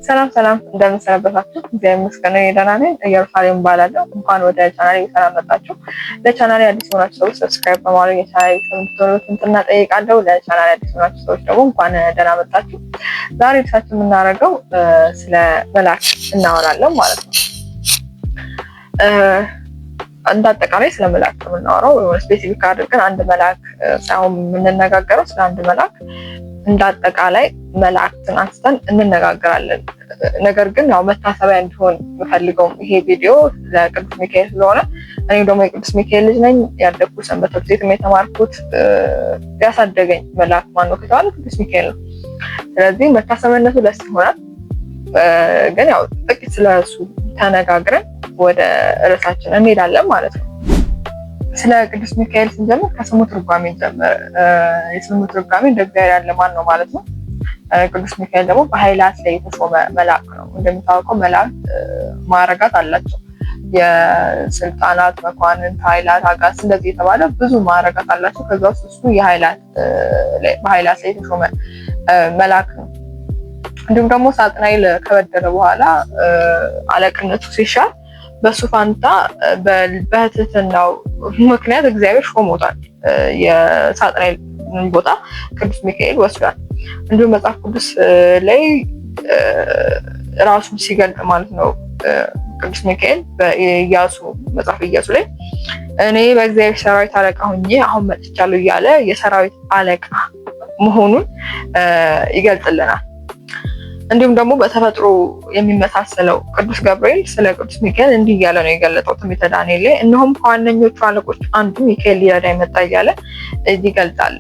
ሰላም ሰላም እንደምንሰነበታችሁ እግዚአብሔር ይመስገን ደህና ነኝ። ኢየሩሳሌም እባላለሁ። እንኳን ወደ ቻናሌ ሰላም መጣችሁ። ለቻናሌ አዲስ ሆናችሁ ሰዎች ሰብስክራይብ በማድረግ የቻናሌ ሰብስክራይብ ጠይቃለሁ። ለቻናሌ አዲስ ሆናችሁ ሰዎች ደግሞ እንኳን ደህና መጣችሁ። ዛሬ ብቻችን የምናደርገው ስለ መላእክት እናወራለን ማለት ነው። እንደ አጠቃላይ ስለ መላእክት የምናወራው ስፔሲፊክ አድርገን አንድ መልአክ ሳይሆን የምንነጋገረው ስለ አንድ መልአክ እንደ አጠቃላይ መላእክትን አንስተን እንነጋገራለን። ነገር ግን ያው መታሰቢያ እንዲሆን የምፈልገው ይሄ ቪዲዮ ለቅዱስ ሚካኤል ስለሆነ እኔም ደግሞ የቅዱስ ሚካኤል ልጅ ነኝ። ያደግኩት ሰንበት ትምህርት ቤት የተማርኩት ያሳደገኝ መልአክ ማነው ከተባለ ቅዱስ ሚካኤል ነው። ስለዚህ መታሰቢያነቱ ደስ ይሆናል። ግን ያው ጥቂት ስለሱ ተነጋግረን ወደ ርዕሳችን እንሄዳለን ማለት ነው። ስለ ቅዱስ ሚካኤል ስንጀምር ከስሙ ትርጓሜ እንጀምር። የስሙ ትርጓሜ እንደ እግዚአብሔር ያለ ማን ነው ማለት ነው። ቅዱስ ሚካኤል ደግሞ በኃይላት ላይ የተሾመ መልአክ ነው። እንደሚታወቀው መላእክት ማዕረጋት አላቸው። የስልጣናት፣ መኳንንት፣ ኃይላት፣ አጋዕዝት እንደዚህ የተባለ ብዙ ማዕረጋት አላቸው። ከዛ ውስጥ እሱ በኃይላት ላይ የተሾመ መልአክ ነው። እንዲሁም ደግሞ ሳጥናኤል ከበደለ በኋላ አለቅነቱ ሲሻር በሱ ፋንታ በትህትናው ምክንያት እግዚአብሔር ሾሞታል። የሳጥናኤል ቦታ ቅዱስ ሚካኤል ወስዷል። እንዲሁም መጽሐፍ ቅዱስ ላይ ራሱን ሲገልጥ ማለት ነው ቅዱስ ሚካኤል በኢያሱ መጽሐፍ ኢያሱ ላይ እኔ በእግዚአብሔር ሰራዊት አለቃ ሆኜ አሁን መጥቻለሁ እያለ የሰራዊት አለቃ መሆኑን ይገልጽልናል። እንዲሁም ደግሞ በተፈጥሮ የሚመሳሰለው ቅዱስ ገብርኤል ስለ ቅዱስ ሚካኤል እንዲህ እያለ ነው የገለጠው ትንቢተ ዳንኤል ላይ እነሆም ከዋነኞቹ አለቆች አንዱ ሚካኤል ሊረዳ መጣ እያለ ይገልጣል።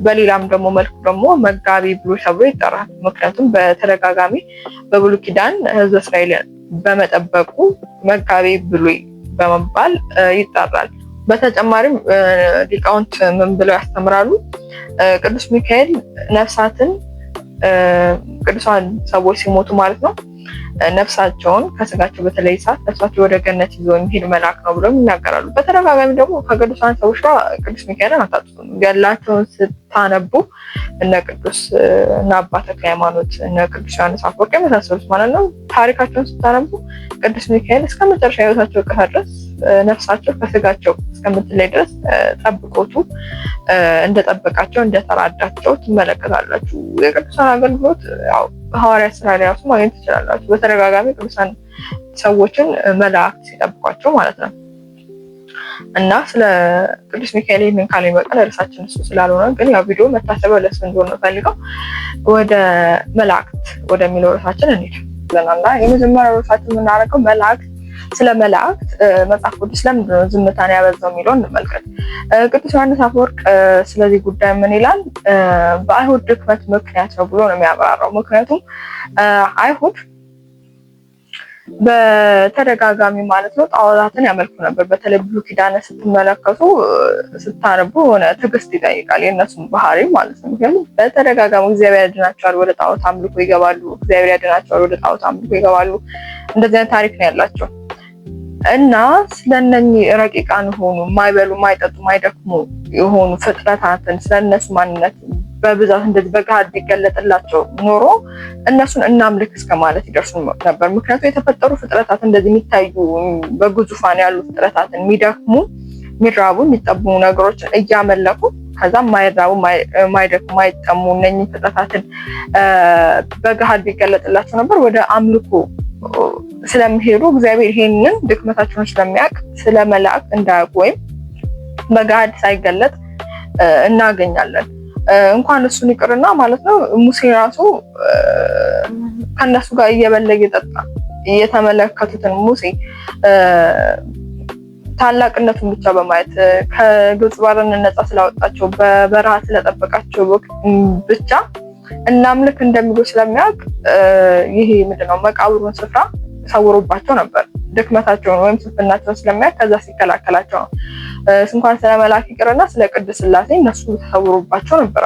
በሌላም ደግሞ መልኩ ደግሞ መጋቢ ብሉይ ተብሎ ይጠራል። ምክንያቱም በተደጋጋሚ በብሉይ ኪዳን ሕዝበ እስራኤልን በመጠበቁ መጋቢ ብሉይ በመባል ይጠራል። በተጨማሪም ሊቃውንት ምን ብለው ያስተምራሉ? ቅዱስ ሚካኤል ነፍሳትን ቅዱሳን ሰዎች ሲሞቱ ማለት ነው ነፍሳቸውን ከስጋቸው በተለይ ሰዓት ነፍሳቸው ወደ ገነት ይዞ የሚሄድ መልአክ ነው ብለው ይናገራሉ። በተደጋጋሚ ደግሞ ከቅዱሳን ሰዎች ጋር ቅዱስ ሚካኤልን አታጥፉም። ገድላቸውን ስታነቡ እነ ቅዱስ እና አባ ተክለ ሃይማኖት እነ ቅዱስ ዮሐንስ አፈወርቅ የመሳሰሉት ማለት ነው ታሪካቸውን ስታነቡ ቅዱስ ሚካኤል እስከ መጨረሻ ህይወታቸው ቀረ ድረስ ነፍሳቸው ከስጋቸው እስከምትለይ ድረስ ጠብቆቱ እንደጠበቃቸው እንደተራዳቸው ትመለከታላችሁ። የቅዱሳን አገልግሎት ያው ሐዋርያት ስራ ላይ ራሱ ማግኘት ትችላላችሁ። በተደጋጋሚ ቅዱሳን ሰዎችን መላእክት ሲጠብቋቸው ማለት ነው። እና ስለ ቅዱስ ሚካኤል ይህንን ካለ በቀር ርዕሳችን እሱ ስላልሆነ ግን ያው ቪዲዮ መታሰቢያ ለሱ እንደሆነ ፈልገው ወደ መላእክት ወደሚለው ርዕሳችን እንሂድ ብለናልና የመጀመሪያው ርዕሳችን የምናደርገው መላእክት ስለ መላእክት መጽሐፍ ቅዱስ ለምንድን ነው ዝምታን ያበዛው የሚለውን እንመልከት። ቅዱስ ዮሐንስ አፈወርቅ ስለዚህ ጉዳይ ምን ይላል? በአይሁድ ድክመት ምክንያት ነው ብሎ ነው የሚያብራራው። ምክንያቱም አይሁድ በተደጋጋሚ ማለት ነው ጣዖታትን ያመልኩ ነበር። በተለይ ብሉይ ኪዳን ስትመለከቱ ስታነቡ ሆነ ትዕግስት ይጠይቃል የእነሱም ባህሪ ማለት ነው። ምክንያቱም በተደጋጋሚ እግዚአብሔር ያድናቸዋል፣ ወደ ጣዖት አምልኮ ይገባሉ። እግዚአብሔር ያድናቸዋል፣ ወደ ጣዖት አምልኮ ይገባሉ። እንደዚህ አይነት ታሪክ ነው ያላቸው እና ስለነኚህ ረቂቃን የሆኑ የማይበሉ የማይጠጡ የማይደክሙ የሆኑ ፍጥረታትን ስለነሱ ማንነት በብዛት እንደዚህ በገሃድ ቢገለጥላቸው ኖሮ እነሱን እናምልክ እስከ ማለት ይደርሱ ነበር። ምክንያቱም የተፈጠሩ ፍጥረታት እንደዚህ የሚታዩ በግዙፋን ያሉ ፍጥረታትን የሚደክሙ የሚራቡ የሚጠሙ ነገሮችን እያመለኩ ከዛ የማይራቡ የማይደክሙ የማይጠሙ እነኚህ ፍጥረታትን በገሃድ ቢገለጥላቸው ነበር ወደ አምልኮ ስለሚሄዱ እግዚአብሔር ይሄንን ድክመታቸውን ስለሚያውቅ ስለ መላእክት እንዳያውቁ ወይም በገሃድ ሳይገለጥ እናገኛለን። እንኳን እሱን ይቅርና ማለት ነው ሙሴ ራሱ ከነሱ ጋር እየበላ እየጠጣ እየተመለከቱትን ሙሴ ታላቅነቱን ብቻ በማየት ከግብጽ ባርነት ነፃ ስላወጣቸው በበረሃ ስለጠበቃቸው ብቻ እናምልክ እንደሚሉ ስለሚያውቅ ይሄ ምንድነው መቃብሩን ስፍራ ሰውሮባቸው ነበር። ድክመታቸውን ወይም ስንፍናቸውን ስለሚያውቅ ከዛ ሲከላከላቸው ነው። እንኳን ስለ መላእክት ይቅርና ስለ ቅድስት ሥላሴ እነሱ ተሰውሮባቸው ነበር።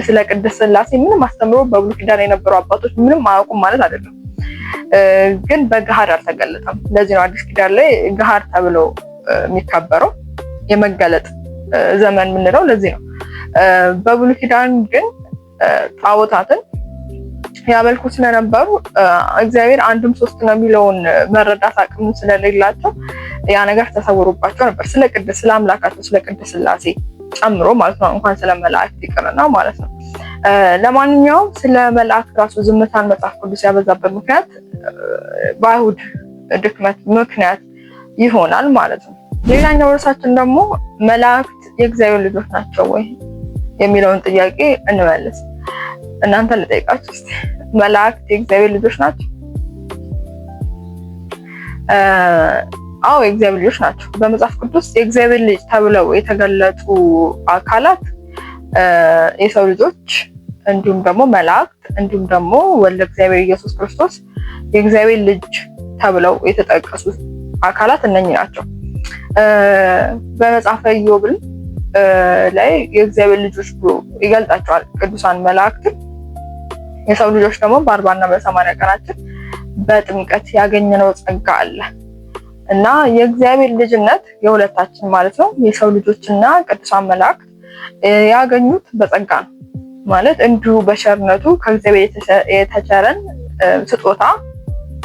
ስለ ቅድስት ሥላሴ ምንም አስተምሮ በብሉይ ኪዳን የነበሩ አባቶች ምንም አያውቁም ማለት አይደለም፣ ግን በገሃድ አልተገለጠም። ለዚህ ነው አዲስ ኪዳን ላይ ገሃድ ተብሎ የሚከበረው የመገለጥ ዘመን የምንለው ለዚህ ነው። በብሉይ ኪዳን ግን ጣዖታትን ያመልኩ ስለነበሩ እግዚአብሔር አንድም ሶስት ነው የሚለውን መረዳት አቅም ስለሌላቸው ያ ነገር ተሰውሮባቸው ነበር። ስለ አምላካቸው ስለ ቅድስት ሥላሴ ጨምሮ ማለት ነው፣ እንኳን ስለ መላእክት ይቅርና ማለት ነው። ለማንኛውም ስለ መላእክት ራሱ ዝምታን መጽሐፍ ቅዱስ ያበዛበት ምክንያት በአይሁድ ድክመት ምክንያት ይሆናል ማለት ነው። ሌላኛው ርዕሳችን ደግሞ መላእክት የእግዚአብሔር ልጆች ናቸው ወይ የሚለውን ጥያቄ እንመልስ። እናንተ ልጠይቃችሁ እስቲ፣ መላእክት የእግዚአብሔር ልጆች ናቸው? አዎ የእግዚአብሔር ልጆች ናቸው። በመጽሐፍ ቅዱስ የእግዚአብሔር ልጅ ተብለው የተገለጡ አካላት የሰው ልጆች እንዲሁም ደግሞ መላእክት እንዲሁም ደግሞ ወልደ እግዚአብሔር ኢየሱስ ክርስቶስ የእግዚአብሔር ልጅ ተብለው የተጠቀሱ አካላት እነኚህ ናቸው። በመጽሐፈ ኢዮብ ላይ የእግዚአብሔር ልጆች ብሎ ይገልጣቸዋል ቅዱሳን መላእክትን። የሰው ልጆች ደግሞ በ40 እና በ80 ቀናችን በጥምቀት ያገኘነው ጸጋ አለ እና የእግዚአብሔር ልጅነት የሁለታችን ማለት ነው። የሰው ልጆችና ቅዱሳን መላእክት ያገኙት በጸጋ ነው ማለት እንዲሁ በቸርነቱ ከእግዚአብሔር የተቸረን ስጦታ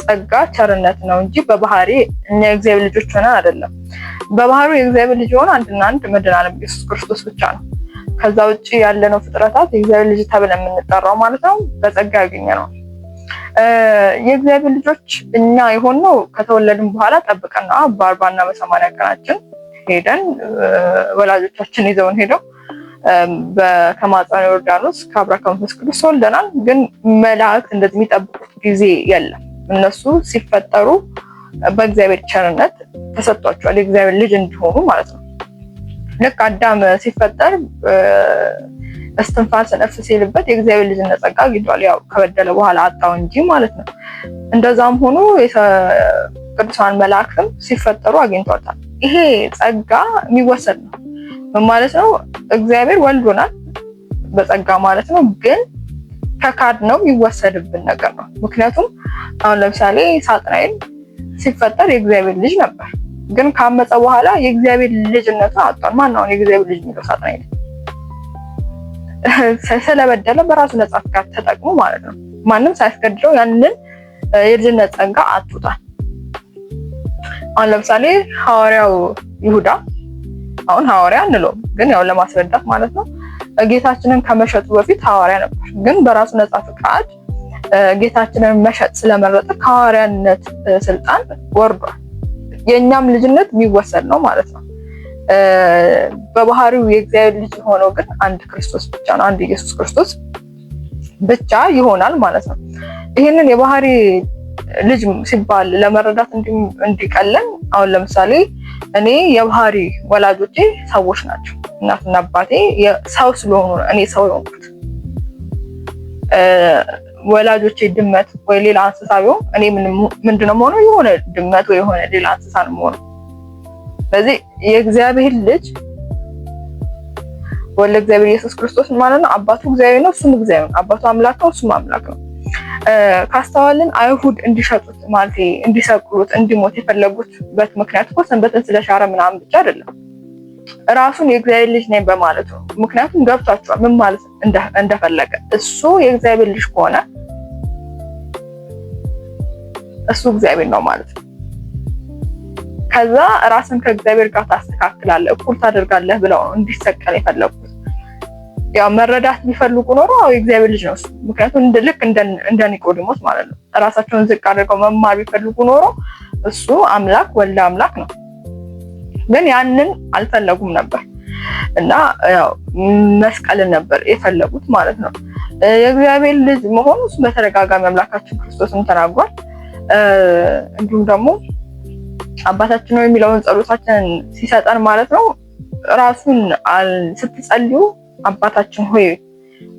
ጸጋ ቸርነት ነው እንጂ በባህሪ እኛ የእግዚአብሔር ልጆች ሆነን አይደለም። በባህሪው የእግዚአብሔር ልጅ ሆነ አንድና አንድ መድኃኔዓለም ኢየሱስ ክርስቶስ ብቻ ነው። ከዛ ውጪ ያለነው ፍጥረታት የእግዚአብሔር ልጅ ተብለን የምንጠራው ማለት ነው በጸጋ ያገኘነው። የእግዚአብሔር ልጆች እኛ የሆነው ከተወለድን በኋላ ጠብቀና በ40 እና በ80 ቀናችን ሄደን ወላጆቻችን ይዘውን ሄደው ከማኅፀነ ዮርዳኖስ ከአብራ ከመንፈስ ቅዱስ ወልደናል። ግን መላእክት እንደዚህ የሚጠብቁት ጊዜ የለም። እነሱ ሲፈጠሩ በእግዚአብሔር ቸርነት ተሰጥቷቸዋል የእግዚአብሔር ልጅ እንዲሆኑ ማለት ነው። ልክ አዳም ሲፈጠር እስትንፋስ ነፍስ ሲልበት የእግዚአብሔር ልጅነት ጸጋ አግኝቷል። ያው ከበደለ በኋላ አጣው እንጂ ማለት ነው። እንደዛም ሆኖ ቅዱሳን መላእክትም ሲፈጠሩ አግኝቷታል። ይሄ ጸጋ የሚወሰድ ነው ማለት ነው። እግዚአብሔር ወልዶናል በጸጋ ማለት ነው። ግን ከካድ ነው የሚወሰድብን ነገር ነው። ምክንያቱም አሁን ለምሳሌ ሳጥናኤል ሲፈጠር የእግዚአብሔር ልጅ ነበር፣ ግን ካመፀ በኋላ የእግዚአብሔር ልጅነቱን አጥቷል። ማን ነው የእግዚአብሔር ልጅ የሚለው? ሳጥናኤል ስለበደለ በራሱ ነጻ ፈቃድ ተጠቅሞ ማለት ነው። ማንም ሳያስገድደው ያንን የልጅነት ጸጋ አጥቷል። አሁን ለምሳሌ ሐዋርያው ይሁዳ አሁን ሐዋርያ እንለውም፣ ግን ያው ለማስረዳት ማለት ነው። ጌታችንን ከመሸጡ በፊት ሐዋርያ ነበር፣ ግን በራሱ ነጻ ፈቃድ ጌታችንን መሸጥ ስለመረጠ ከሐዋርያነት ስልጣን ወርዷል። የኛም ልጅነት የሚወሰድ ነው ማለት ነው። በባህሪው የእግዚአብሔር ልጅ ሆኖ ግን አንድ ክርስቶስ ብቻ ነው፣ አንድ ኢየሱስ ክርስቶስ ብቻ ይሆናል ማለት ነው። ይህንን የባህሪ ልጅ ሲባል ለመረዳት እንዲቀለን አሁን ለምሳሌ እኔ የባህሪ ወላጆቼ ሰዎች ናቸው። እናትና አባቴ ሰው ስለሆኑ ነው እኔ ሰው የሆንኩት። ወላጆቼ ድመት ወይ ሌላ እንስሳ ቢሆን እኔ ምንድነው የምሆነው? የሆነ ድመት ወይ የሆነ ሌላ እንስሳ ነው የምሆነው። ስለዚህ የእግዚአብሔር ልጅ ወልደ እግዚአብሔር ኢየሱስ ክርስቶስ ማለት ነው። አባቱ እግዚአብሔር ነው፣ እሱም እግዚአብሔር ነው። አባቱ አምላክ ነው፣ እሱም አምላክ ነው። ካስተዋልን አይሁድ እንዲሸጡት ማለት እንዲሰቅሉት እንዲሞት የፈለጉበት ምክንያት እኮ ሰንበትን ስለሻረ ምናምን ብቻ አይደለም፣ ራሱን የእግዚአብሔር ልጅ ነኝ በማለት ነው። ምክንያቱም ገብቷቸዋል ምን ማለት እንደፈለገ። እሱ የእግዚአብሔር ልጅ ከሆነ እሱ እግዚአብሔር ነው ማለት ነው። ከዛ ራስን ከእግዚአብሔር ጋር ታስተካክላለህ፣ እኩል ታደርጋለህ ብለው ነው እንዲሰቀል የፈለጉት። ያው መረዳት ቢፈልጉ ኖሮ የእግዚአብሔር ልጅ ነው እሱ። ምክንያቱም ልክ እንደ ኒቆዲሞስ ማለት ነው። ራሳቸውን ዝቅ አድርገው መማር ቢፈልጉ ኖሮ እሱ አምላክ ወልደ አምላክ ነው። ግን ያንን አልፈለጉም ነበር እና ያው መስቀልን ነበር የፈለጉት ማለት ነው። የእግዚአብሔር ልጅ መሆኑ እሱ በተደጋጋሚ አምላካችን ክርስቶስም ተናግሯል። እንዲሁም ደግሞ አባታችን ነው የሚለውን ጸሎታችንን ሲሰጠን ማለት ነው ራሱን ስትጸልዩ አባታችን ሆይ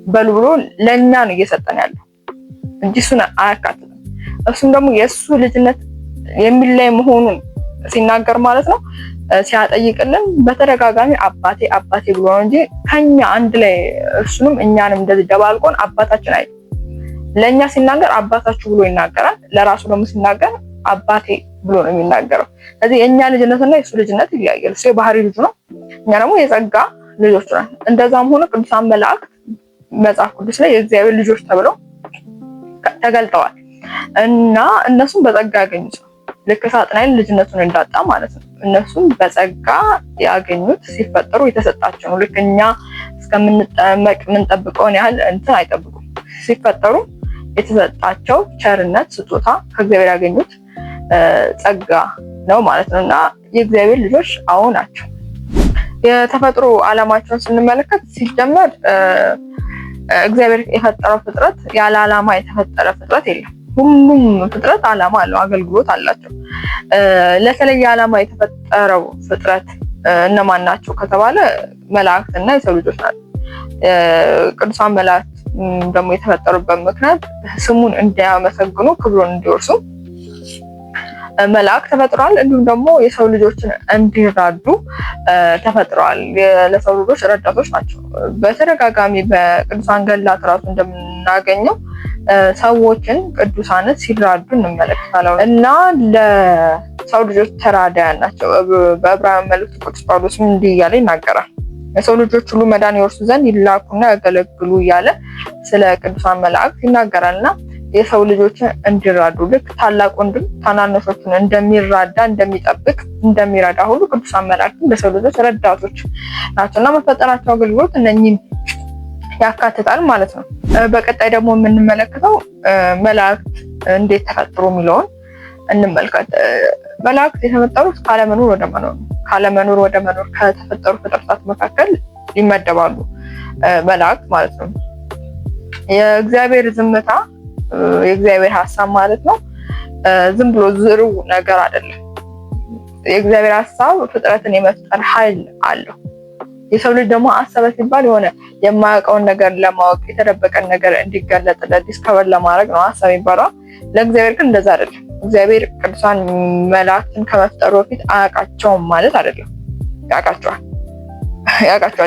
በሉ ብሎ ለእኛ ነው እየሰጠን ያለው እንጂ እሱን አያካትትም። እሱም ደግሞ የእሱ ልጅነት የሚለይ መሆኑን ሲናገር ማለት ነው ሲያጠይቅልን በተደጋጋሚ አባቴ አባቴ ብሎ ነው እንጂ ከኛ አንድ ላይ እሱንም እኛንም እንደዚህ ደባልቆን አባታችን አይደል። ለእኛ ሲናገር አባታችሁ ብሎ ይናገራል፣ ለራሱ ደግሞ ሲናገር አባቴ ብሎ ነው የሚናገረው። ስለዚህ የእኛ ልጅነትና የእሱ ልጅነት ይለያያል። እሱ የባህሪ ልጅ ነው፣ እኛ ደግሞ የጸጋ ልጆች ነን። እንደዛም ሆኖ ቅዱሳን መላእክት መጽሐፍ ቅዱስ ላይ የእግዚአብሔር ልጆች ተብለው ተገልጠዋል እና እነሱም በጸጋ ያገኙት ነው። ልክ ሳጥናኤል ልጅነቱን እንዳጣ ማለት ነው። እነሱም በጸጋ ያገኙት ሲፈጠሩ የተሰጣቸው ነው። ልክ እኛ እስከምንጠመቅ የምንጠብቀውን ያህል እንትን አይጠብቁም። ሲፈጠሩ የተሰጣቸው ቸርነት ስጦታ ከእግዚአብሔር ያገኙት ጸጋ ነው ማለት ነው እና የእግዚአብሔር ልጆች አዎ ናቸው። የተፈጥሮ ዓላማቸውን ስንመለከት ሲጀመር እግዚአብሔር የፈጠረው ፍጥረት ያለ ዓላማ የተፈጠረ ፍጥረት የለም። ሁሉም ፍጥረት ዓላማ አለው፣ አገልግሎት አላቸው። ለተለየ ዓላማ የተፈጠረው ፍጥረት እነማን ናቸው ከተባለ መላእክት እና የሰው ልጆች ናቸው። ቅዱሳን መላእክት ደግሞ የተፈጠሩበት ምክንያት ስሙን እንዲያመሰግኑ ክብሩን እንዲወርሱ መላእክት ተፈጥረዋል። እንዲሁም ደግሞ የሰው ልጆችን እንዲራዱ ተፈጥረዋል። ለሰው ልጆች ረዳቶች ናቸው። በተደጋጋሚ በቅዱሳን ገድላት ራሱ እንደምናገኘው ሰዎችን ቅዱሳንን ሲራዱ እንመለከታለን እና ለሰው ልጆች ተራዳያን ናቸው። በዕብራውያን መልእክት ቅዱስ ጳውሎስም እንዲህ እያለ ይናገራል። የሰው ልጆች ሁሉ መዳን ይወርሱ ዘንድ ይላኩና ያገለግሉ እያለ ስለ ቅዱሳን መላእክት ይናገራልና የሰው ልጆችን እንዲራዱ ልክ ታላቅ ወንድም ታናናሾቹን እንደሚራዳ እንደሚጠብቅ እንደሚረዳ ሁሉ ቅዱሳን መላእክት ለሰው ልጆች ረዳቶች ናቸውና መፈጠራቸው አገልግሎት እነኚህን ያካትታል ማለት ነው። በቀጣይ ደግሞ የምንመለከተው መላእክት እንዴት ተፈጠሩ የሚለውን እንመልከት። መላእክት የተፈጠሩት ካለመኖር ወደ መኖር ነው። ካለመኖር ወደ መኖር ከተፈጠሩ ፍጥረታት መካከል ይመደባሉ መላእክት ማለት ነው። የእግዚአብሔር ዝምታ የእግዚአብሔር ሐሳብ ማለት ነው ዝም ብሎ ዝርው ነገር አይደለም። የእግዚአብሔር ሐሳብ ፍጥረትን የመፍጠር ኃይል አለው። የሰው ልጅ ደግሞ አሰበ ሲባል የሆነ የማያውቀውን ነገር ለማወቅ የተደበቀን ነገር እንዲገለጥለት ዲስከቨር ለማድረግ ነው ሐሳብ የሚባለው። ለእግዚአብሔር ግን እንደዛ አይደለም። እግዚአብሔር ቅዱሳን መላእክትን ከመፍጠሩ በፊት አያውቃቸውም ማለት አይደለም። ያውቃቸዋል።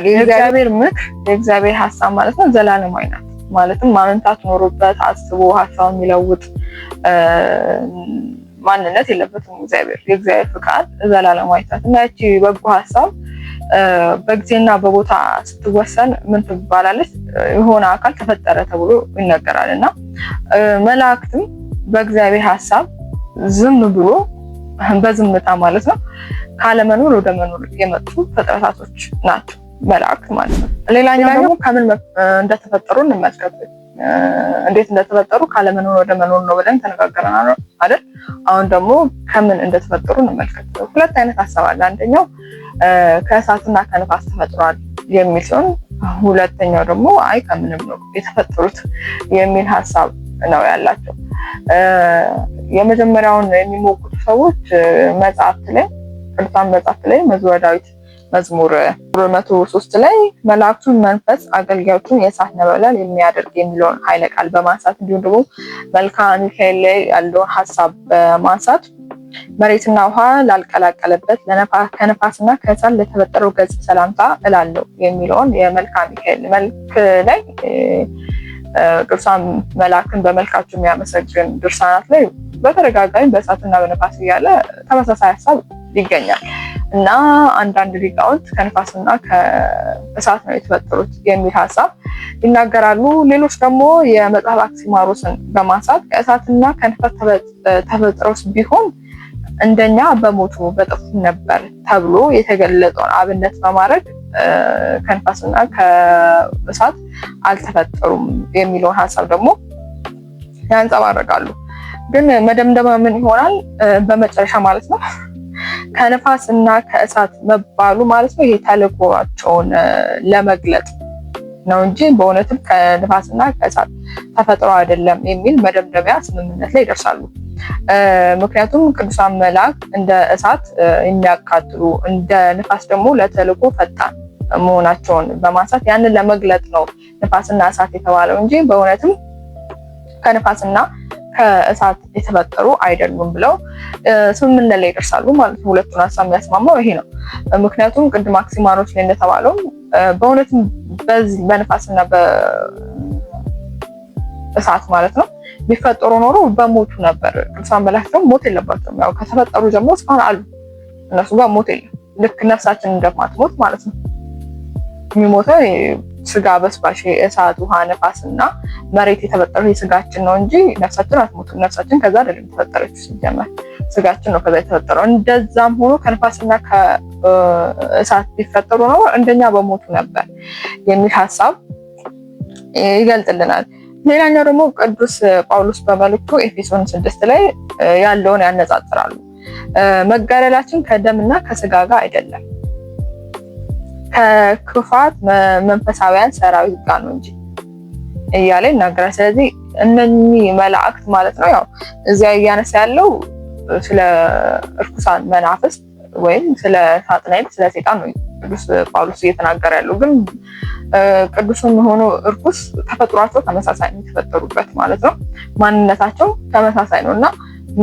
የእግዚአብሔር ምክር የእግዚአብሔር ሐሳብ ማለት ነው ዘላለማዊ ናት። ማለትም ማመንታት ኖሮበት አስቦ ሐሳብ የሚለውጥ ማንነት የለበትም። የእግዚአብሔር ፍቃድ ዘላለማዊ ናት እና ያቺ በጎ ሐሳብ በጊዜና በቦታ ስትወሰን ምን ትባላለች? የሆነ አካል ተፈጠረ ተብሎ ይነገራል እና መላእክትም በእግዚአብሔር ሐሳብ ዝም ብሎ በዝምታ ማለት ነው ካለመኖር ወደ መኖር የመጡ ፍጥረታቶች ናቸው መላእክት ማለት ነው። ሌላኛው ደግሞ ከምን እንደተፈጠሩ እንመልከት። እንዴት እንደተፈጠሩ ካለመኖር ወደ መኖር ነው ብለን ተነጋግረናል አይደል? አሁን ደግሞ ከምን እንደተፈጠሩ እንመልከት። ሁለት አይነት ሐሳብ አለ። አንደኛው ከእሳትና ከነፋስ ተፈጥሯል የሚል ሲሆን፣ ሁለተኛው ደግሞ አይ ከምንም ነው የተፈጠሩት የሚል ሐሳብ ነው ያላቸው። የመጀመሪያውን የሚሞግቱ ሰዎች መጽሐፍት ላይ ቅዱሳን መጽሐፍት ላይ መዝሙረ ዳዊት መዝሙር 103 ላይ መላእክቱን መንፈስ አገልጋዮቹን የእሳት ነበልባል የሚያደርግ የሚለውን ኃይለ ቃል በማንሳት እንዲሁም ደግሞ መልክአ ሚካኤል ላይ ያለውን ሐሳብ በማንሳት መሬትና ውሃ ላልቀላቀለበት ከነፋስና ከእሳት ለተፈጠረው ገጽ ሰላምታ እላለሁ የሚለውን የመልክአ ሚካኤል መልክ ላይ ቅዱሳን መላእክትን በመልካቸው የሚያመሰግን ድርሳናት ላይ በተደጋጋሚ በእሳትና በነፋስ እያለ ተመሳሳይ ሐሳብ ይገኛል እና አንዳንድ ሊቃውንት ከነፋስና ከእሳት ነው የተፈጠሩት የሚል ሐሳብ ይናገራሉ። ሌሎች ደግሞ የመጽሐፍ አክሲማሮስን በማንሳት ከእሳትና ከነፋስ ተፈጥረው ቢሆን እንደኛ በሞቱ በጠፉ ነበር ተብሎ የተገለጸውን አብነት በማድረግ ከነፋስና ከእሳት አልተፈጠሩም የሚለውን ሐሳብ ደግሞ ያንጸባርቃሉ። ግን መደምደማ ምን ይሆናል? በመጨረሻ ማለት ነው ከነፋስ እና ከእሳት መባሉ ማለት ነው ይሄ ተልዕኮአቸውን ለመግለጥ ነው እንጂ በእውነትም ከነፋስና ከእሳት ተፈጥሮ አይደለም የሚል መደምደሚያ ስምምነት ላይ ይደርሳሉ። ምክንያቱም ቅዱሳን መላእክት እንደ እሳት የሚያቃጥሉ እንደ ነፋስ ደግሞ ለተልዕኮ ፈጣን መሆናቸውን በማንሳት ያንን ለመግለጥ ነው ነፋስና እሳት የተባለው እንጂ በእውነትም ከነፋስና ከእሳት የተፈጠሩ አይደሉም ብለው ስምምነት ላይ ይደርሳሉ ማለት ነው። ሁለቱን ሐሳብ የሚያስማማው ይሄ ነው። ምክንያቱም ቅድም አክሲማሮስ ላይ እንደተባለው በእውነትም በዚህ በነፋስና በእሳት ማለት ነው ቢፈጠሩ ኖሮ በሞቱ ነበር። ቅዱሳን መላእክት ሞት የለባቸውም። ያው ከተፈጠሩ ጀምሮ እስካሁን አሉ። እነሱ ጋር ሞት የለም። ልክ ነፍሳችን እንደማትሞት ማለት ነው። የሚሞተው ስጋ በስባሽ እሳት፣ ውሃ፣ ነፋስና መሬት የተፈጠረው የስጋችን ነው እንጂ ነፍሳችን አትሞትም። ነፍሳችን ከዛ አይደለም የተፈጠረችው ሲጀመር ስጋችን ነው ከዛ የተፈጠረው። እንደዛም ሆኖ ከነፋስና ከእሳት ቢፈጠሩ ነው እንደኛ በሞቱ ነበር የሚል ሀሳብ ይገልጥልናል። ሌላኛው ደግሞ ቅዱስ ጳውሎስ በመልእክቱ ኤፌሶን 6 ላይ ያለውን ያነጻጽራሉ። መጋደላችን ከደምና ከስጋ ጋር አይደለም ከክፋት መንፈሳዊያን ሰራዊት ጋር ነው እንጂ እያለ ይናገራል። ስለዚህ እነኚህ መላእክት ማለት ነው ያው እዚያ እያነሳ ያለው ስለ እርኩሳን መናፍስት ወይም ስለ ሳጥናኤል ስለ ሰይጣን ነው ቅዱስ ጳውሎስ እየተናገረ ያለው። ግን ቅዱስም ሆኖ እርኩስ ተፈጥሯቸው ተመሳሳይ ነው የተፈጠሩበት ማለት ነው። ማንነታቸው ተመሳሳይ ነው እና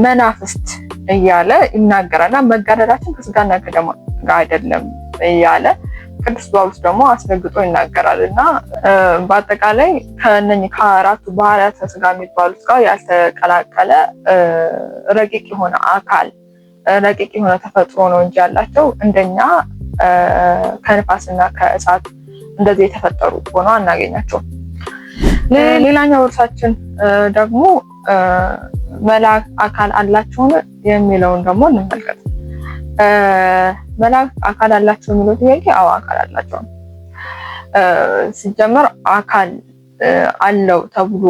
መናፍስት እያለ ይናገራልና መጋደላችን ከስጋና ከደም ጋር አይደለም እያለ ቅዱስ ጳውሎስ ደግሞ አስረግጦ ይናገራል። እና በአጠቃላይ ከነኚህ ከአራቱ ባህሪያተ ስጋ የሚባሉት ጋር ያልተቀላቀለ ረቂቅ የሆነ አካል ረቂቅ የሆነ ተፈጥሮ ነው እንጂ ያላቸው እንደኛ ከንፋስና ከእሳት እንደዚህ የተፈጠሩ ሆኖ አናገኛቸውም። ሌላኛው እርሳችን ደግሞ መላእክት አካል አላቸው የሚለውን ደግሞ እንመልከት። መላእክት አካል አላቸው የሚለው ጥያቄ አዎ አካል አላቸው። ሲጀመር አካል አለው ተብሎ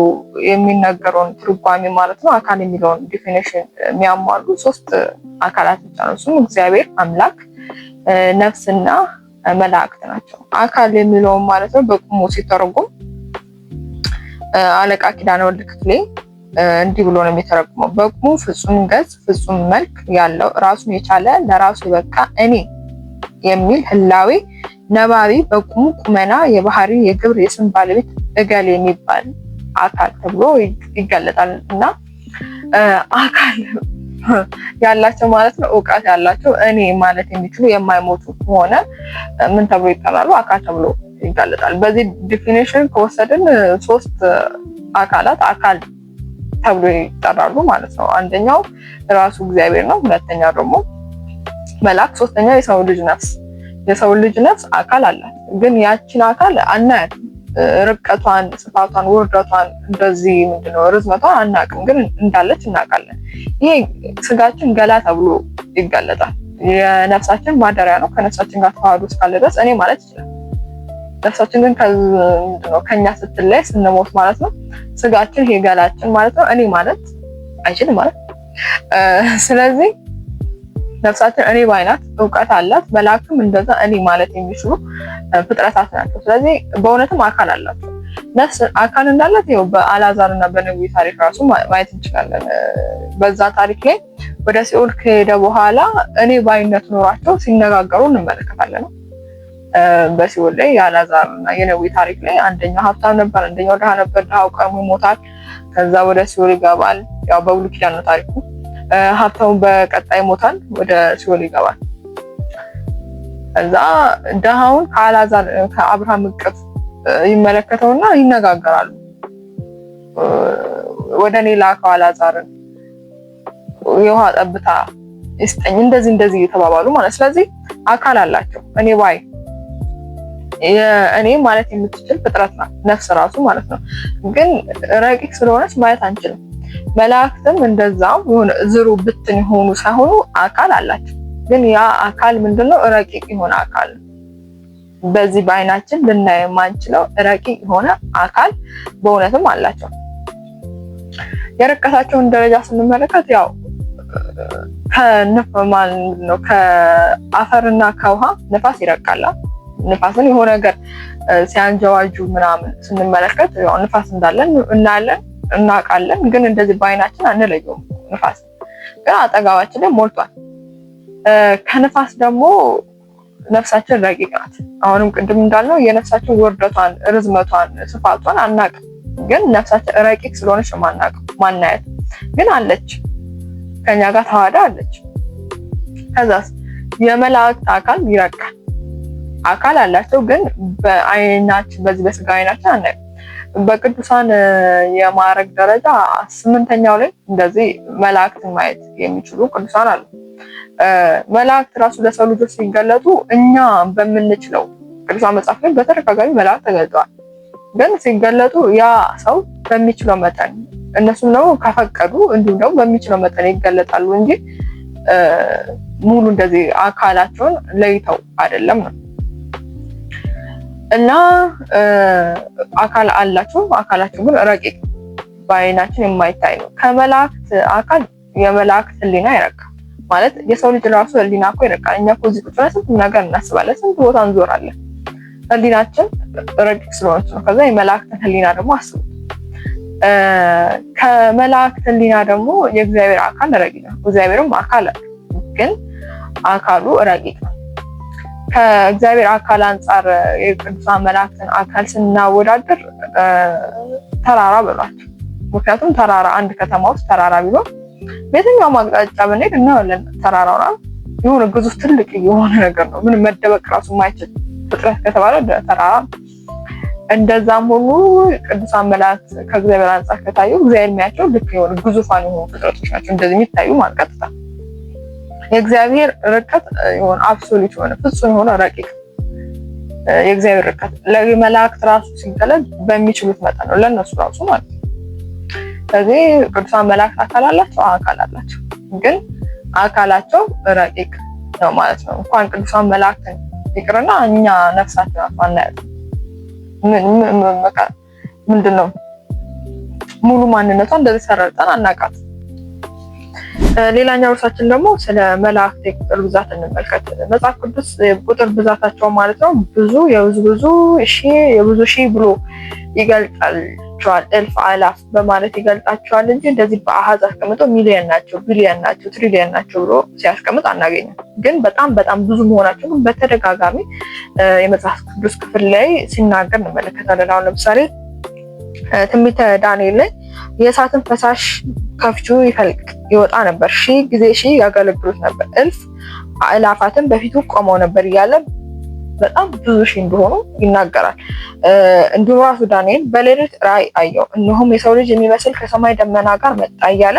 የሚነገረውን ትርጓሜ ማለት ነው አካል የሚለውን ዲፊኒሽን የሚያሟሉ 3 አካላት ብቻ ነው። እሱም እግዚአብሔር አምላክ፣ ነፍስና መላእክት ናቸው። አካል የሚለውን ማለት ነው በቁሙ ሲተረጎም አለቃ ኪዳነ ወልድ ክፍሌ እንዲህ ብሎ ነው የሚተረጉመው። በቁሙ ፍጹም ገጽ ፍጹም መልክ ያለው ራሱን የቻለ ለራሱ የበቃ እኔ የሚል ህላዌ ነባቢ በቁሙ ቁመና የባህሪ የግብር የስም ባለቤት እገሌ የሚባል አካል ተብሎ ይገለጣል። እና አካል ያላቸው ማለት ነው እውቀት ያላቸው እኔ ማለት የሚችሉ የማይሞቱ ከሆነ ምን ተብሎ ይጠራሉ? አካል ተብሎ ይገለጣል። በዚህ ዲፊኒሽን ከወሰድን 3 አካላት አካል ተብሎ ይጠራሉ ማለት ነው። አንደኛው ራሱ እግዚአብሔር ነው፣ ሁለተኛው ደግሞ መልአክ፣ ሶስተኛው የሰው ልጅ ነፍስ። የሰው ልጅ ነፍስ አካል አላት፣ ግን ያችን አካል አናያትም። ርቀቷን፣ ስፋቷን፣ ውርደቷን እንደዚህ ምንድነው ርዝመቷን አናውቅም፣ ግን እንዳለች እናውቃለን። ይሄ ስጋችን ገላ ተብሎ ይገለጣል። የነፍሳችን ማደሪያ ነው። ከነፍሳችን ጋር ተዋህዶ እስካለ ድረስ እኔ ማለት ይችላል። ነፍሳችን ግን ከኛ ስትለይ ስንሞት ማለት ነው ስጋችን ይሄ ገላችን ማለት ነው እኔ ማለት አይችልም ማለት። ስለዚህ ነፍሳችን እኔ ባይናት እውቀት አላት። መላእክትም እንደዛ እኔ ማለት የሚችሉ ፍጥረታት ናቸው። ስለዚህ በእውነትም አካል አላቸው። ነፍስ አካል እንዳላት ይኸው በአልዓዛርና በነቢዩ ታሪክ ራሱ ማየት እንችላለን። በዛ ታሪክ ላይ ወደ ሲኦል ከሄደ በኋላ እኔ ባይነት ኖሯቸው ሲነጋገሩ እንመለከታለን። በሲኦል ላይ የአልዓዛርና የነቢዩ ታሪክ ላይ አንደኛው ሀብታም ነበር፣ አንደኛው ድሃ ነበር። ድሃው ቀድሞ ይሞታል፣ ከዛ ወደ ሲኦል ይገባል። ያው በብሉይ ኪዳን ነው ታሪኩ። ሀብታሙ በቀጣይ ይሞታል፣ ወደ ሲኦል ይገባል። ከዛ ድሃውን ከአልዓዛር ከአብርሃም እቅፍ ይመለከተውና ይነጋገራሉ። ወደ እኔ ላከው አልዓዛርን የውሃ ጠብታ ይስጠኝ፣ እንደዚህ እየተባባሉ ማለት። ስለዚህ አካል አላቸው። እኔ ባይ እኔ ማለት የምትችል ፍጥረት ናት ነፍስ ራሱ ማለት ነው። ግን ረቂቅ ስለሆነች ማየት አንችልም። መላእክትም እንደዛው የሆነ ዝሩ ብትን የሆኑ ሳይሆኑ አካል አላቸው። ግን ያ አካል ምንድነው? ረቂቅ የሆነ አካል፣ በዚህ በአይናችን ልናየው የማንችለው ረቂቅ የሆነ አካል በእውነትም አላቸው። የርቀታቸውን ደረጃ ስንመለከት ያው ከአፈርና ከውሃ ነፋስ ይረቃል። ንፋስን የሆነ ነገር ሲያንጀዋጁ ምናምን ስንመለከት ያው ንፋስ እንዳለን እናያለን፣ እናውቃለን። ግን እንደዚህ በአይናችን አንለየውም። ንፋስ ግን አጠገባችን ላይ ሞልቷል። ከንፋስ ደግሞ ነፍሳችን ረቂቅ ናት። አሁንም ቅድም እንዳልነው የነፍሳችን ውርደቷን፣ ርዝመቷን፣ ስፋቷን አናውቅም። ግን ነፍሳችን ረቂቅ ስለሆነች ማናየት ግን አለች፣ ከኛ ጋር ተዋህዳ አለች። ከዛስ የመላእክት አካል ይረቃል። አካል አላቸው፣ ግን በአይናችን በዚህ በስጋ አይናችን አናየም። በቅዱሳን የማዕረግ ደረጃ 8ኛው ላይ እንደዚህ መላእክትን ማየት የሚችሉ ቅዱሳን አሉ። መላእክት ራሱ ለሰው ልጆች ሲገለጡ እኛ በምንችለው ቅዱሳን መጽሐፍ ላይ በተደጋጋሚ መላእክት ተገልጠዋል። ግን ሲገለጡ ያ ሰው በሚችለው መጠን እነሱም ደግሞ ከፈቀዱ እንዲሁም ደግሞ በሚችለው መጠን ይገለጣሉ እንጂ ሙሉ እንደዚህ አካላቸውን ለይተው አይደለም ነው። እና አካል አላቸው፣ አካላቸው ግን ረቂቅ በአይናችን የማይታይ ነው። ከመላእክት አካል የመላእክት ህሊና ይረቃል። ማለት የሰው ልጅ ራሱ ህሊና እኮ ይረቃል። እኛ እኮ እዚህ ቁጭ ብለን ስንት ነገር እናስባለን፣ ስንት ቦታ እንዞራለን። ህሊናችን ረቂቅ ስለሆነች ነው። ከዛ የመላእክትን ህሊና ደግሞ አስቡ። ከመላእክት ህሊና ደግሞ የእግዚአብሔር አካል ረቂቅ ነው። እግዚአብሔርም አካል አለ፣ ግን አካሉ ረቂቅ ነው። ከእግዚአብሔር አካል አንጻር የቅዱሳን መላእክትን አካል ስናወዳደር ተራራ በሏቸው። ምክንያቱም ተራራ አንድ ከተማ ውስጥ ተራራ ቢሆን በየትኛውም አቅጣጫ ብንሄድ እናያለን። ተራራው ራሱ የሆነ ግዙፍ ትልቅ የሆነ ነገር ነው። ምንም መደበቅ ራሱ የማይችል ፍጥረት ከተባለ ተራራ። እንደዛም ሁሉ ቅዱሳን መላእክት ከእግዚአብሔር አንጻር ከታዩ እግዚአብሔር የሚያቸው ልክ የሆነ ግዙፋን የሆኑ ፍጥረቶች ናቸው። እንደዚህ የሚታዩ ማለት ቀጥታ የእግዚአብሔር ርቀት የሆነ አብሶሉት የሆነ ፍጹም የሆነ ረቂቅ የእግዚአብሔር ርቀት ለመላእክት ራሱ ሲገለጥ በሚችሉት መጠን ነው፣ ለነሱ ራሱ ማለት ነው። ስለዚህ ቅዱሳን መላእክት አካል አላቸው፣ አካል አላቸው፣ ግን አካላቸው ረቂቅ ነው ማለት ነው። እንኳን ቅዱሳን መላእክትን ይቅርና እኛ ነፍሳችን አናያለን። ምንድነው ሙሉ ማንነቷ እንደዚህ ሰረርጠን አናውቃት። ሌላኛው ርዕሳችን ደግሞ ስለ መላእክት የቁጥር ብዛት እንመልከት። መጽሐፍ ቅዱስ የቁጥር ብዛታቸው ማለት ነው የብዙ ሺህ ብሎ ይገልጣቸዋል። እልፍ አላፍ በማለት ይገልጣቸዋል እንጂ እንደዚህ በአሃዝ አስቀምጦ ሚሊዮን ናቸው፣ ቢሊዮን ናቸው፣ ትሪሊዮን ናቸው ብሎ ሲያስቀምጥ አናገኝም። ግን በጣም ብዙ መሆናቸው ግን በተደጋጋሚ የመጽሐፍ ቅዱስ ክፍል ላይ ሲናገር እንመለከታለን። አሁን ለምሳሌ ትንቢተ ዳንኤል ላይ የእሳትን ፈሳሽ ከፍቹ ይወጣ ነበር፣ 1000 ጊዜ 1000 ያገለግሉት ነበር፣ እልፍ አእላፋትን በፊቱ ቆመው ነበር እያለ በጣም ብዙ ሺህ እንደሆኑ ይናገራል። እንዲሁም ራሱ ዳንኤል በሌሊት ራእይ አየሁ፣ እነሆም የሰው ልጅ የሚመስል ከሰማይ ደመና ጋር መጣ እያለ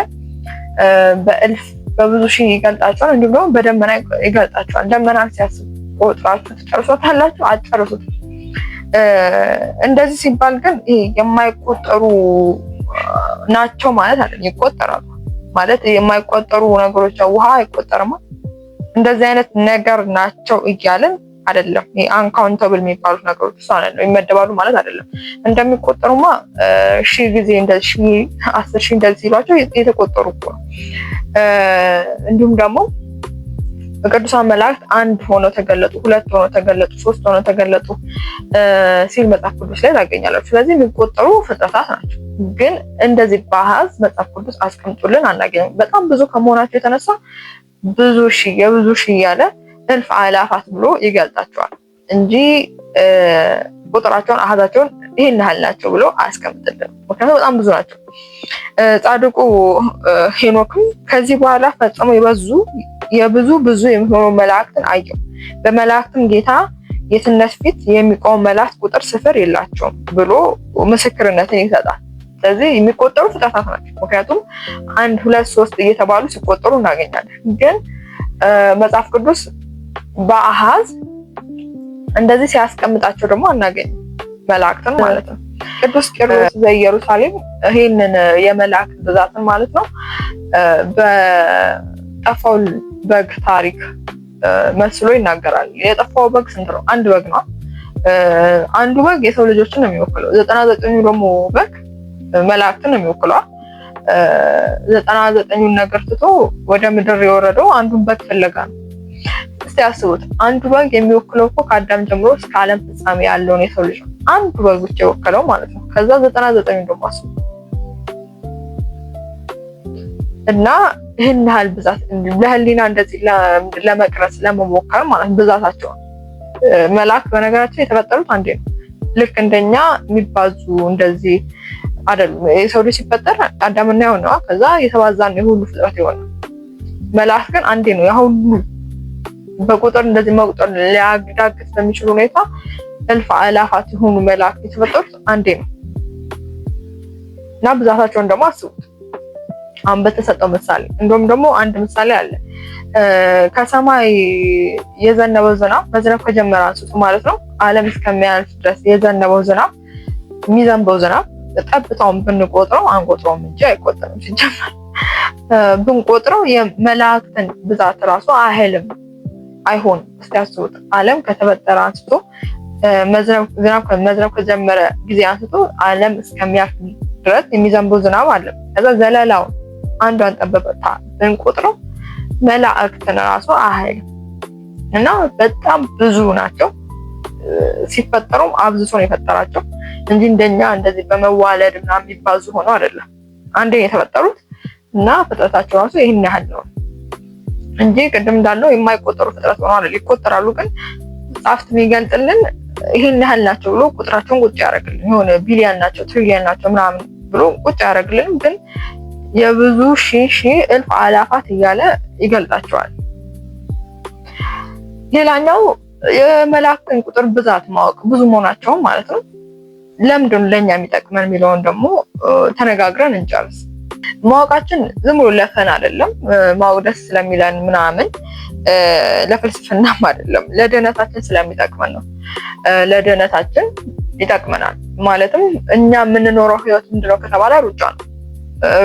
በእልፍ በብዙ ሺህ ይገልጣቸዋል። እንዲሁም ደግሞ በደመና ይገልጣቸዋል። ደመናን ሲያስብ ቆጥራችሁ ትጨርሶታላችሁ? አትጨርሱት። እንደዚህ ሲባል ግን የማይቆጠሩ ናቸው ማለት አይደለም። ይቆጠራሉ ማለት የማይቆጠሩ ነገሮች ውሃ አይቆጠርማ። እንደዚህ አይነት ነገር ናቸው እያልን አይደለም። አንካውንተብል የሚባሉት ነገሮች ነው ይመደባሉ ማለት አይደለም። እንደሚቆጠሩማ 1000 ጊዜ እንደዚህ 10,000 እንደዚህ ሲሏቸው የተቆጠሩ እኮ ነው። እንዲሁም ደግሞ ቅዱሳን መላእክት አንድ ሆነው ተገለጡ፣ ሁለት ሆነው ተገለጡ፣ ሶስት ሆነው ተገለጡ ሲል መጽሐፍ ቅዱስ ላይ ታገኛላችሁ። ስለዚህ የሚቆጠሩ ፍጥረታት ናቸው። ግን እንደዚህ በአሃዝ መጽሐፍ ቅዱስ አስቀምጦልን አናገኝም። በጣም ብዙ ከመሆናቸው የተነሳ ብዙ ሺህ የብዙ ሺህ ያለ እልፍ አእላፋት ብሎ ይገልጣቸዋል እንጂ ቁጥራቸውን አሃዛቸውን ይሄን ያህል ናቸው ብሎ አያስቀምጥልንም። ምክንያቱም በጣም ብዙ ናቸው። ጻድቁ ሄኖክም ከዚህ በኋላ ፈጽሞ ብዙ የሚሆኑ መላእክትን አየሁ፣ በመላእክትም ጌታ የትነት ፊት የሚቆሙ መላእክት ቁጥር ስፍር የላቸውም ብሎ ምስክርነትን ይሰጣል። ስለዚህ የሚቆጠሩ ፍጥረታት ናቸው። ምክንያቱም 1 2 3 እየተባሉ ሲቆጠሩ እናገኛለን። ግን መጽሐፍ ቅዱስ በአሃዝ እንደዚህ ሲያስቀምጣቸው ደግሞ አናገኝም፣ መላእክትን ማለት ነው። ቅዱስ ቄርሎስ ዘኢየሩሳሌም ይሄንን የመላእክት ብዛትን ማለት ነው በጠፋው በግ ታሪክ መስሎ ይናገራል። የጠፋው በግ ስንት ነው? አንድ በግ ነው። አንዱ በግ የሰው ልጆችን ነው የሚወክለው። 99ኙ ደግሞ በግ መላእክትን ነው የሚወክለው። 99ኙን ነገር ትቶ ወደ ምድር የወረደው አንዱን በግ ፍለጋ ነው። እስቲ አስቡት፣ አንዱ በግ የሚወክለው እኮ ከአዳም ጀምሮ እስከ ዓለም ፍጻሜ ያለውን የሰው ልጅ ነው። አንዱ በግ ብቻ የወከለው ማለት ነው። ከዛ 99ኙ ደግሞ አስቡ እና ይህን ያህል ብዛት ለህሊና እንደዚህ ለመቅረጽ ለመሞከር ማለት ብዛታቸው። መላእክት በነገራችን የተፈጠሩት አንዴ ነው። ልክ እንደኛ የሚባዙ እንደዚህ አይደለም። የሰው ልጅ ሲፈጠር አዳምና ሔዋን ነው። ከዛ የተባዛን የሁሉ ፍጥረት ይሆናል። መላእክት ግን አንዴ ነው። ያ ሁሉ በቁጥር እንደዚህ መቁጠር ሊያዳግት በሚችል ሁኔታ እልፍ አእላፋት የሆኑ መላእክት የተፈጠሩት አንዴ ነው እና ብዛታቸውን ደግሞ አስቡት። አሁን በተሰጠው ምሳሌ እንደውም ደግሞ አንድ ምሳሌ አለ። ከሰማይ የዘነበው ዝናብ መዝነብ ከጀመረ አንስቶ ማለት ነው ዓለም እስከሚያልፍ ድረስ የዘነበው ዝናብ የሚዘንበው ዝናብ ጠብታውን ብንቆጥረው አንቆጥረውም እንጂ አይቆጠርም። ሲጀመር ብንቆጥረው የመላእክትን ብዛት ራሱ አይሄልም አይሆንም። እስቲ አስቡት ዓለም ከተፈጠረ አንስቶ ዝናብ ከጀመረ ጊዜ አንስቶ ዓለም እስከሚያልፍ ድረስ የሚዘንበው ዝናብ አለ። ከዛ ዘለላው አንዷን ጠብታ ብንቆጥረው መላእክትን ራሱ አይሄልም እና በጣም ብዙ ናቸው። ሲፈጠሩም አብዝቶ ነው የፈጠራቸው እንጂ እንደኛ እንደዚህ በመዋለድ ምናምን የሚባዙ ሆኖ አይደለም። አንዴ የተፈጠሩት እና ፍጥረታቸው ራሱ ይሄን ያህል ነው እንጂ ቅድም እንዳለው የማይቆጠሩ ፍጥረት ሆኖ አይደል። ይቆጠራሉ፣ ግን ጻፍት የሚገልጥልን ይሄን ያህል ናቸው ብሎ ቁጥራቸውን ቁጭ ያደርግልን። የሆነ ቢሊየን ናቸው ትሪሊየን ናቸው ምናምን ብሎ ቁጭ ያደርግልን፣ ግን የብዙ ሺህ እልፍ አላፋት እያለ ይገልጣቸዋል። ሌላኛው የመላእክትን ቁጥር ብዛት ማወቅ ብዙ መሆናቸውን ማለት ነው ለምንድን ለኛ የሚጠቅመን የሚለውን ደግሞ ተነጋግረን እንጨርስ። ማወቃችን ዝም ብሎ ለፈን አይደለም፣ ማወቅ ደስ ስለሚለን ምናምን ለፍልስፍናም አይደለም፣ ለድህነታችን ስለሚጠቅመን ነው። ለድህነታችን ይጠቅመናል። ማለትም እኛ የምንኖረው ህይወት ምንድነው ከተባለ ሩጫ ነው።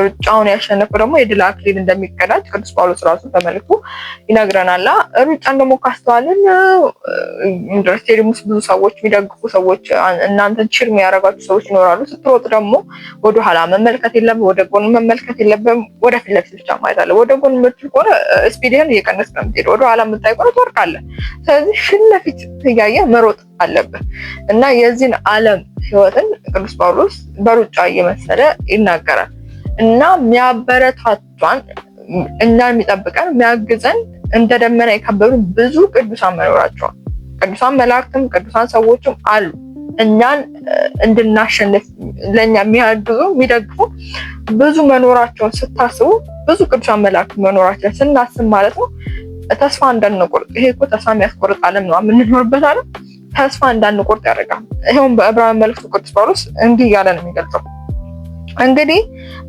ሩጫውን ያሸነፈው ደግሞ የድል አክሊል እንደሚቀዳጅ ቅዱስ ጳውሎስ ራሱ በመልእክቱ ይነግረናል። ሩጫን ደግሞ ካስተዋልን ስቴዲየም ውስጥ ብዙ ሰዎች የሚደግፉ ሰዎች፣ እናንተን ቺር የሚያደርጓችሁ ሰዎች ይኖራሉ። ስትሮጥ ደግሞ ወደኋላ መመልከት የለብም፣ ወደ ጎን መመልከት የለብም፣ ወደፊት ለፊት ብቻ ማየት አለ። ወደ ጎን የምትል ከሆነ ስፒድህን እየቀነስክ ነው የምትሄደው፣ ወደኋላ የምታይ ከሆነ ትወድቃለህ። ስለዚህ ፊት ለፊት እያየህ መሮጥ አለብህ እና የዚህን ዓለም ህይወትን ቅዱስ ጳውሎስ በሩጫ እየመሰለ ይናገራል። እና የሚያበረታቷን እኛን የሚጠብቀን የሚያግዘን እንደ ደመና የከበሩ ብዙ ቅዱሳን መኖራቸውን፣ ቅዱሳን መላእክትም ቅዱሳን ሰዎችም አሉ። እኛን እንድናሸንፍ ለኛ የሚያግዙ የሚደግፉ ብዙ መኖራቸውን ስታስቡ፣ ብዙ ቅዱሳን መላእክት መኖራቸውን ስናስብ ማለት ነው ተስፋ እንዳንቆርጥ። ይሄ እኮ ተስፋ የሚያስቆርጥ ዓለም ነው የምንኖርበት ዓለም። ተስፋ እንዳንቆርጥ ያደርጋል። ይሄውን በዕብራውያን መልእክቱ ቅዱስ ጳውሎስ እንዲህ እያለ ነው የሚገልጸው። እንግዲህ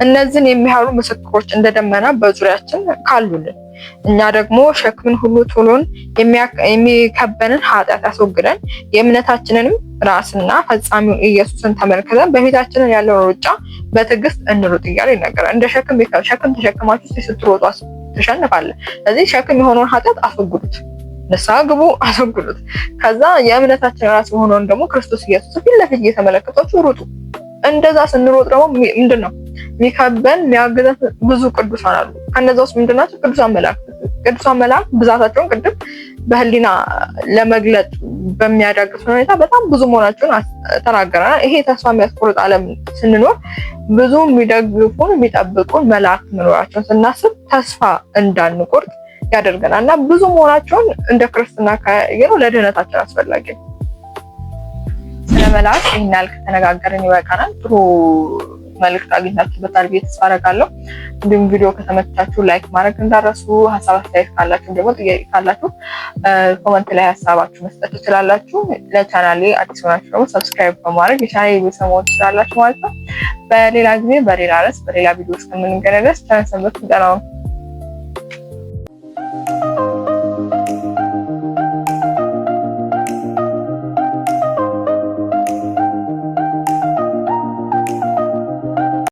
እነዚህን የሚያህሉ ምስክሮች እንደ ደመና በዙሪያችን ካሉልን፣ እኛ ደግሞ ሸክምን ሁሉ ቶሎን የሚከበንን ኃጢአት ያስወግደን የእምነታችንንም ራስና ፈጻሚውን ኢየሱስን ተመልክተን በፊታችን ያለውን ሩጫ በትዕግስት እንሩጥ እያለ ይናገራል። እንደ ሸክም ተሸክማችሁ ስትሮጡ ትሸንፋለህ። ስለዚህ ሸክም የሆነውን ኃጢአት አስወግዱት፣ ንስሐ ግቡ፣ አስወግዱት። ከዛ የእምነታችን ራስ የሆነውን ደግሞ ክርስቶስ ኢየሱስ ፊት ለፊት እየተመለከታችሁ ሩጡ። እንደዛ ስንሮጥ ደግሞ ምንድነው የሚከበን የሚያግዘን ብዙ ቅዱሳን አሉ። ከነዛ ውስጥ ምንድናቸው? ቅዱሳን መላእክት። ቅዱሳን መላእክት ብዛታቸውን ቅድም በህሊና ለመግለጥ በሚያዳግስ ሁኔታ በጣም ብዙ መሆናቸውን ተናገረና ይሄ ተስፋ የሚያስቆርጥ ዓለም ስንኖር ብዙ የሚደግፉን የሚጠብቁን መላእክት መኖራቸውን ስናስብ ተስፋ እንዳንቆርጥ ያደርገናል። እና ብዙ መሆናቸውን እንደ ክርስትና ካየነው ለድህነታችን አስፈላጊ ነው። ስለመላእክት ይህን ያህል ከተነጋገርን ይበቃናል። ጥሩ መልእክት አግኝታችሁበታል ብዬ ተስፋ አደርጋለሁ። እንዲሁም ቪዲዮ ከተመቻችሁ ላይክ ማድረግ እንዳትረሱ። ሀሳብ አስተያየት ካላችሁ ደግሞ ጥያቄ ካላችሁ ኮመንት ላይ ሀሳባችሁ መስጠት ትችላላችሁ። ለቻናሌ አዲስ ሆናችሁ ደግሞ ሰብስክራይብ በማድረግ የቻናሌ ቤተሰብ መሆን ትችላላችሁ ማለት ነው። በሌላ ጊዜ በሌላ ርዕስ በሌላ ቪዲዮ እስከምንገናኝ ድረስ ቻናል ሰንበት